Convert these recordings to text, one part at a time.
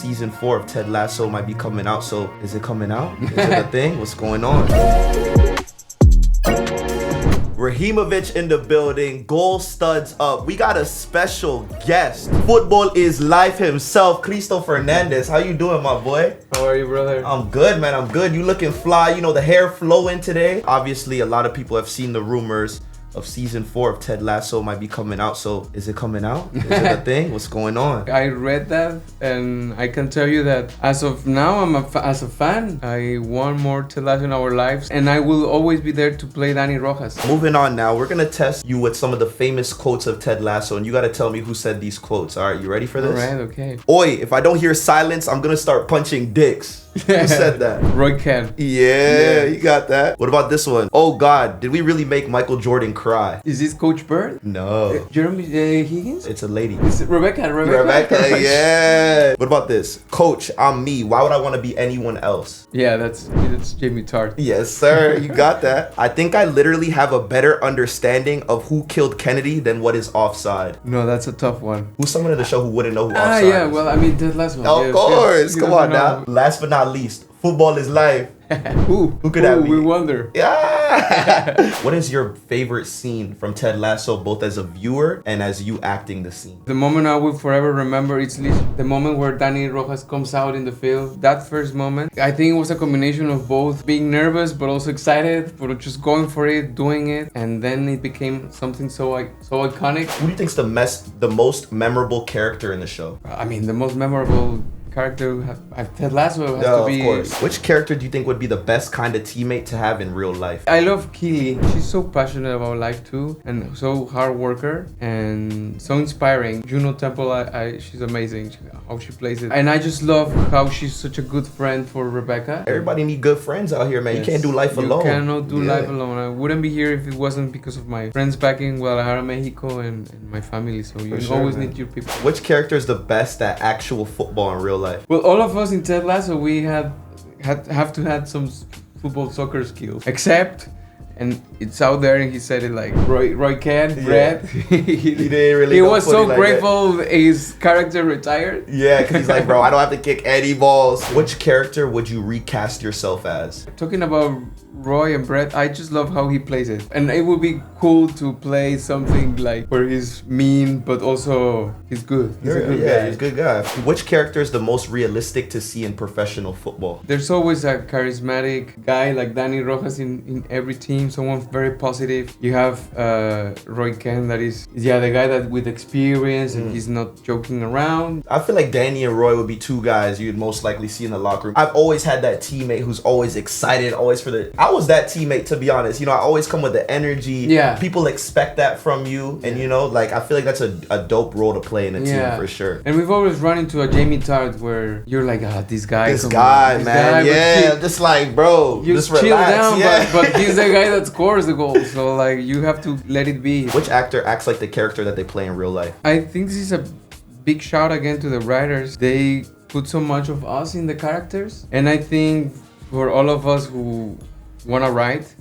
season 4 of Ted Lasso might be coming out. So is it coming out? Is it a thing? What's going on? Rahimovic in the building, goal studs up. We got a special guest. Football is life himself, Cristo Fernandez. How you doing, my boy? How are you, brother? I'm good, man. I'm good. You looking fly. You know, the hair flowing today. Obviously, a lot of people have seen the rumors of season 4 of Ted Lasso might be coming out. So is it coming out? Is it a thing? What's going on? I read that, and I can tell you that as of now, as a fan, I want more Ted Lasso in our lives, and I will always be there to play Dani Rojas. Moving on now, we're gonna test you with some of the famous quotes of Ted Lasso, and you gotta tell me who said these quotes. All right, you ready for this? All right, okay. Oi, if I don't hear silence, I'm gonna start punching dicks. Who said that? Roy Ken. Yeah, you got that. What about this one? Oh God, did we really make Michael Jordan cry? Is this Coach Bird? No. Jeremy Higgins? It's a lady. Is it Rebecca, yeah. What about this? Coach, I'm me. Why would I want to be anyone else? Yeah, that's Jamie Tart. Yes, sir. You got that. I think I literally have a better understanding of who killed Kennedy than what is offside. No, that's a tough one. Who's someone in the show who wouldn't know who offside yeah, is? well, I mean, Ted Lasso. Of course. Come on now. Last but not least, football is life. Who could that be? We wonder. Yeah. What is your favorite scene from Ted Lasso, both as a viewer and as you acting the scene? The moment I will forever remember is the moment where Danny Rojas comes out in the field. That first moment, I think it was a combination of both being nervous but also excited, but just going for it, doing it, and then it became something so iconic. Who do you think's the most memorable character in the show? I mean, the most memorable character Ted Lasso has to be. Of course. Which character do you think would be the best kind of teammate to have in real life? I love Keely. She's so passionate about life too, and so hard worker and so inspiring. Juno Temple, she's amazing how she plays it, and I just love how she's such a good friend for Rebecca. Everybody need good friends out here, man. Yes. You can't do life alone. You cannot do life alone. I wouldn't be here if it wasn't because of my friends back in Guadalajara, Mexico, and my family. So you always need your people. Which character is the best at actual football in real life? Well, all of us in Ted Lasso, we have to have some soccer skills. Except, and it's out there, and he said it like Roy Ken, Brett. He didn't really. He was so grateful his character retired. Yeah, because he's like, bro, I don't have to kick any balls. Which character would you recast yourself as? Talking about Roy and Brett, I just love how he plays it, and it would be cool to play something like where he's mean but also he's good. He's a good guy. He's a good guy. Which character is the most realistic to see in professional football? There's always a charismatic guy like Dani Rojas in every team, someone very positive. You have Roy Ken, that is the guy that with experience and he's not joking around. I feel like Danny and Roy would be two guys you'd most likely see in the locker room. I've always had that teammate who's always excited, always for the. I was that teammate, to be honest. You know, I always come with the energy. Yeah. People expect that from you, and you know, like I feel like that's a dope role to play in a team for sure. And we've always run into a Jamie Tart where you're like, this guy, man. Just like, bro, you just chill relax. down, but he's the guy that scores the goal. So like, you have to let it be. Which actor acts like the character that they play in real life? I think this is a big shout again to the writers. They put so much of us in the characters, and I think for all of us who wanna write,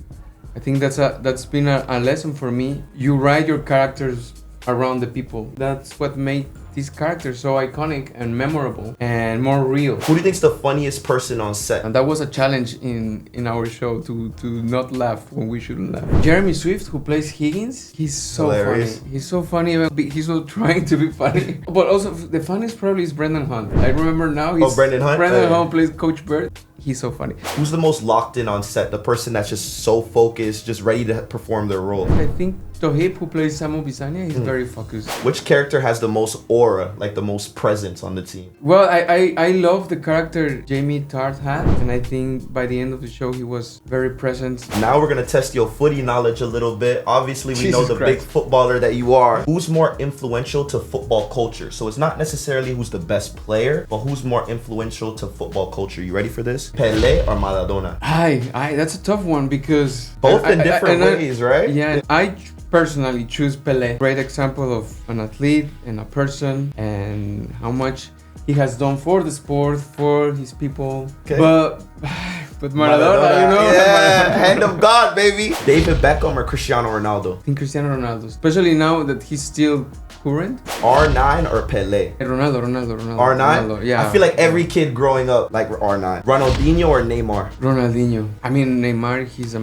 I think that's been a lesson for me. You write your characters around the people. That's what made these characters so iconic and memorable and more real. Who do you think's the funniest person on set? And that was a challenge in our show to not laugh when we shouldn't laugh. Jeremy Swift, who plays Higgins, he's so hilarious. funny. He's so funny. He's so trying to be funny. But also the funniest probably is Brendan Hunt. I remember now. Brendan Hunt. Brendan Hunt plays Coach Bird. He's so funny. Who's the most locked in on set? The person that's just so focused, just ready to perform their role? I think Tohib, who plays Samu Bisanya, he's very focused. Which character has the most aura, like the most presence on the team? Well, I love the character Jamie Tart had, and I think by the end of the show he was very present. Now we're gonna test your footy knowledge a little bit. Obviously, we know the big footballer that you are. Who's more influential to football culture? So it's not necessarily who's the best player, but who's more influential to football culture. You ready for this? Pele or Maradona? That's a tough one because both in different ways, right? Yeah, I personally choose Pele. Great example of an athlete and a person and how much he has done for the sport, for his people. Okay. But Maradona, you know? Yeah, hand of God, baby. David Beckham or Cristiano Ronaldo? I think Cristiano Ronaldo, especially now that he's still current. R9 or Pele? Ronaldo. R9? Ronaldo, yeah. I feel like every kid growing up like R9. Ronaldinho or Neymar? Ronaldinho. I mean, Neymar, he's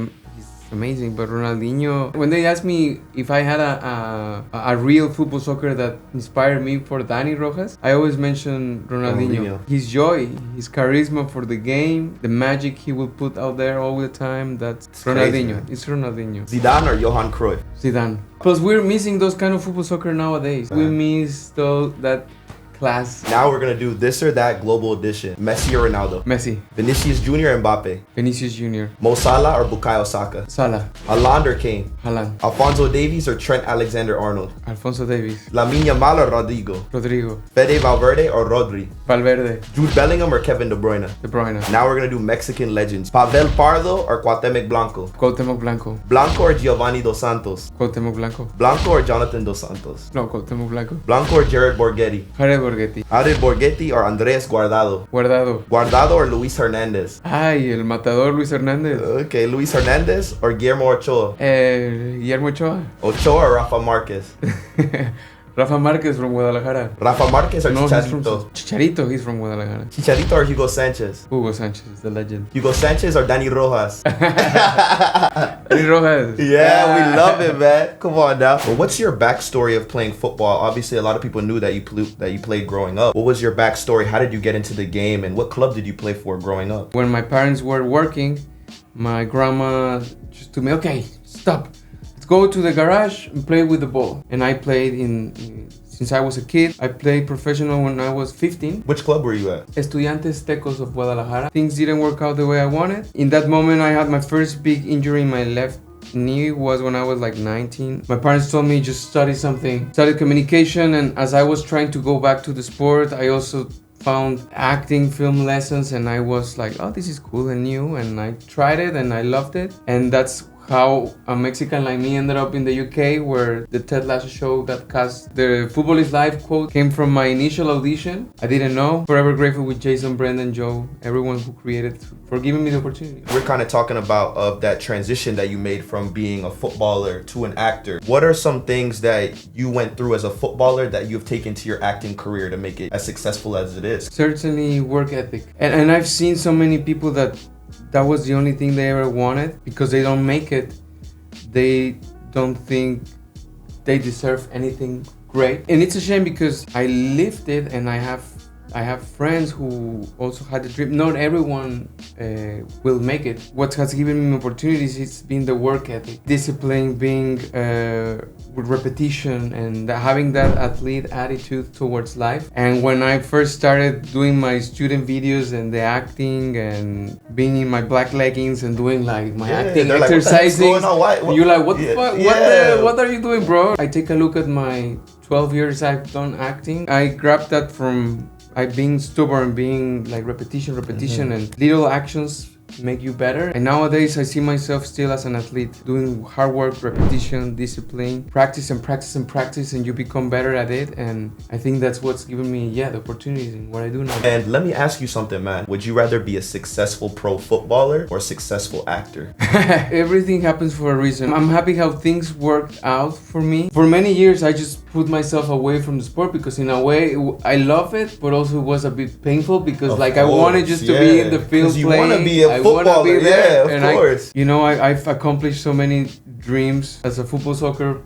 amazing, but Ronaldinho. When they asked me if I had a real football soccer that inspired me for Dani Rojas, I always mention Ronaldinho. His joy, his charisma for the game, the magic he will put out there all the time. That's Ronaldinho. Crazy. It's Ronaldinho. Zidane or Johan Cruyff? Zidane. Plus, we're missing those kind of football soccer nowadays. We miss that class. Now we're gonna do this or that global edition. Messi or Ronaldo? Messi. Vinicius Jr. or Mbappe? Vinicius Jr. Mo Salah or Bukayo Saka? Salah. Haaland or Kane? Haaland. Alphonso Davies or Trent Alexander-Arnold? Alphonso Davies. Lamine Yamal or Rodrigo? Rodrigo. Fede Valverde or Rodri? Valverde. Jude Bellingham or Kevin De Bruyne? De Bruyne. Now we're gonna do Mexican legends. Pavel Pardo or Cuauhtemoc Blanco? Cuauhtemoc Blanco. Blanco or Giovanni Dos Santos? Cuauhtemoc Blanco. Blanco or Jonathan Dos Santos? No, Cuauhtemoc Blanco. Blanco or Jared Borghetti? Jared Borghetti. Jared Borghetti or Andres Guardado? Guardado. Guardado or Luis Hernandez? Ay, el matador Luis Hernández. Okay, Luis Hernandez or Guillermo Ochoa? Guillermo Ochoa. Ochoa or Rafa Marquez? Rafa Marquez from Guadalajara. Rafa Marquez or No, Chicharito? Chicharito, he's from Guadalajara. Chicharito or Hugo Sanchez? Hugo Sanchez, the legend. Hugo Sanchez or Dani Rojas? Dani Rojas. Yeah, we love it, man. Come on now. Well, what's your backstory of playing football? Obviously, a lot of people knew that you played growing up. What was your backstory? How did you get into the game? And what club did you play for growing up? When my parents were working, my grandma just told me, okay, stop. Go to the garage and play with the ball. And I played since I was a kid. I played professional when I was 15. Which club were you at? Estudiantes Tecos of Guadalajara. Things didn't work out the way I wanted. In that moment, I had my first big injury in my left knee was when I was like 19. My parents told me just study something. Studied communication, and as I was trying to go back to the sport, I also found acting film lessons, and I was like, oh, this is cool and new, and I tried it and I loved it. And that's how a Mexican like me ended up in the UK, where the Ted Lasso show that cast the Football is Life quote came from my initial audition. I didn't know. Forever grateful with Jason, Brendan, Joe, everyone who created, for giving me the opportunity. We're kind of talking about that transition that you made from being a footballer to an actor. What are some things that you went through as a footballer that you've taken to your acting career to make it as successful as it is? Certainly work ethic. And I've seen so many people that was the only thing they ever wanted. Because they don't make it, they don't think they deserve anything great. And it's a shame because I lived it, and I have friends who also had the dream. Not everyone will make it. What has given me opportunities is being the work ethic, discipline, being with repetition, and having that athlete attitude towards life. And when I first started doing my student videos and the acting and being in my black leggings and doing like my acting exercising, you're like, what the fuck? What are you doing, bro? I take a look at my 12 years I've done acting. I grabbed that from being stubborn, being like repetition, and little actions make you better. And nowadays I see myself still as an athlete, doing hard work, repetition, discipline, practice, and you become better at it. And I think that's what's given me the opportunities in what I do now. And let me ask you something, man. Would you rather be a successful pro footballer or a successful actor? Everything happens for a reason. I'm happy how things worked out for me. For many years I just put myself away from the sport because in a way I love it, but also it was a bit painful because I wanted just to be in the field playing. You want to be a footballer, of course. I've accomplished so many dreams as a football soccer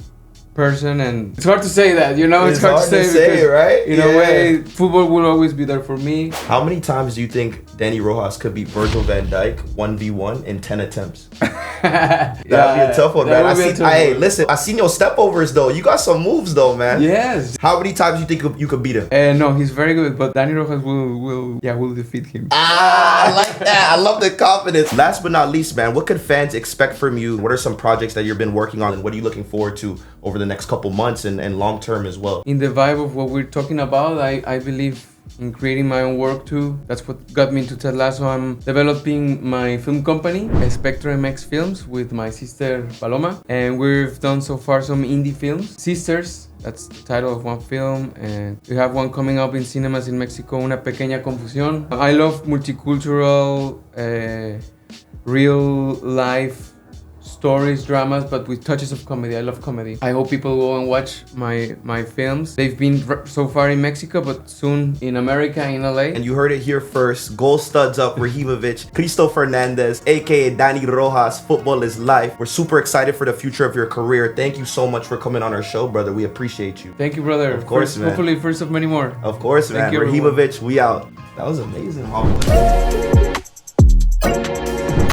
person, and it's hard to say that, it's hard to say because, right? In a way, football will always be there for me. How many times do you think Dani Rojas could beat Virgil van Dijk 1v1 in 10 attempts? That'd be a tough one, man. Listen, I seen your stepovers though. You got some moves though, man. Yes. How many times do you think you could beat him? No, he's very good, but Dani Rojas will defeat him. I like that. I love the confidence. Last but not least, man, what could fans expect from you? What are some projects that you've been working on, and what are you looking forward to over the next couple months and long term as well? In the vibe of what we're talking about, I believe in creating my own work too. That's what got me into Ted Lasso. I'm developing my film company, Spectrum MX Films, with my sister Paloma, and we've done so far some indie films. Sisters, that's the title of one film, and we have one coming up in cinemas in Mexico, Una Pequeña Confusión. I love multicultural, real life stories, dramas, but with touches of comedy. I love comedy. I hope people go and watch my films. They've been so far in Mexico, but soon in America, in LA. And you heard it here first. Goal studs up, Rahimovic, Cristo Fernandez, aka Dani Rojas. Football is life. We're super excited for the future of your career. Thank you so much for coming on our show, brother. We appreciate you. Thank you, brother. Of course, man. Hopefully, first of many more. Of course, man. Thank you, Rahimovic, we out. That was amazing, homie.